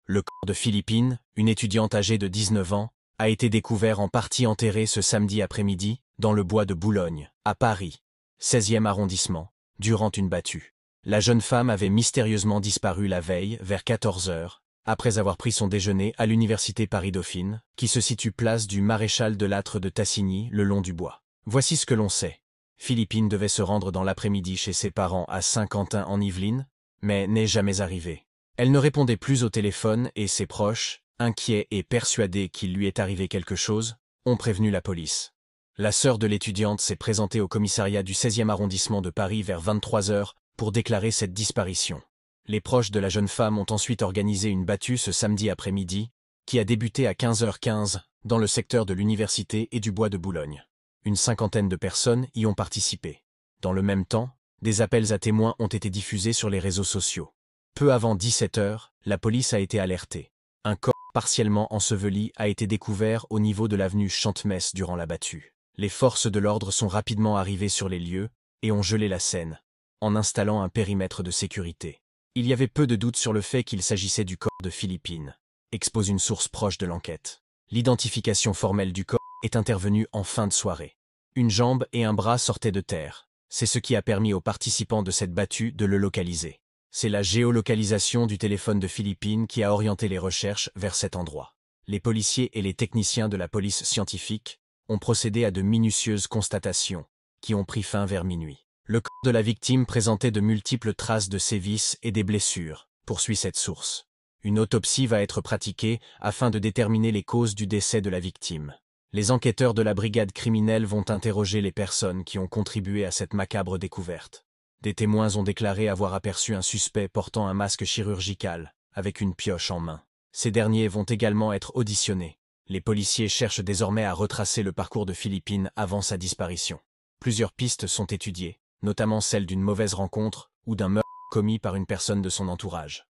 Le corps de Philippine, une étudiante âgée de 19 ans, a été découvert en partie enterré ce samedi après-midi, dans le bois de Boulogne, à Paris, 16e arrondissement, durant une battue. La jeune femme avait mystérieusement disparu la veille, vers 14 heures, après avoir pris son déjeuner à l'université Paris-Dauphine, qui se situe place du Maréchal de Lattre de Tassigny, le long du bois. Voici ce que l'on sait. Philippine devait se rendre dans l'après-midi chez ses parents à Saint-Quentin-en-Yvelines, mais n'est jamais arrivée. Elle ne répondait plus au téléphone et ses proches, inquiets et persuadés qu'il lui est arrivé quelque chose, ont prévenu la police. La sœur de l'étudiante s'est présentée au commissariat du 16e arrondissement de Paris vers 23 heures pour déclarer cette disparition. Les proches de la jeune femme ont ensuite organisé une battue ce samedi après-midi, qui a débuté à 15h15 dans le secteur de l'université et du bois de Boulogne. Une cinquantaine de personnes y ont participé. Dans le même temps, des appels à témoins ont été diffusés sur les réseaux sociaux. Peu avant 17 heures, la police a été alertée. Un corps partiellement enseveli a été découvert au niveau de l'avenue Chantemesse durant la battue. Les forces de l'ordre sont rapidement arrivées sur les lieux et ont gelé la scène, en installant un périmètre de sécurité. Il y avait peu de doute sur le fait qu'il s'agissait du corps de Philippine, expose une source proche de l'enquête. L'identification formelle du corps est intervenue en fin de soirée. Une jambe et un bras sortaient de terre. C'est ce qui a permis aux participants de cette battue de le localiser. C'est la géolocalisation du téléphone de Philippine qui a orienté les recherches vers cet endroit. Les policiers et les techniciens de la police scientifique ont procédé à de minutieuses constatations, qui ont pris fin vers minuit. Le corps de la victime présentait de multiples traces de sévices et des blessures, poursuit cette source. Une autopsie va être pratiquée afin de déterminer les causes du décès de la victime. Les enquêteurs de la brigade criminelle vont interroger les personnes qui ont contribué à cette macabre découverte. Des témoins ont déclaré avoir aperçu un suspect portant un masque chirurgical, avec une pioche en main. Ces derniers vont également être auditionnés. Les policiers cherchent désormais à retracer le parcours de Philippine avant sa disparition. Plusieurs pistes sont étudiées, notamment celle d'une mauvaise rencontre ou d'un meurtre commis par une personne de son entourage.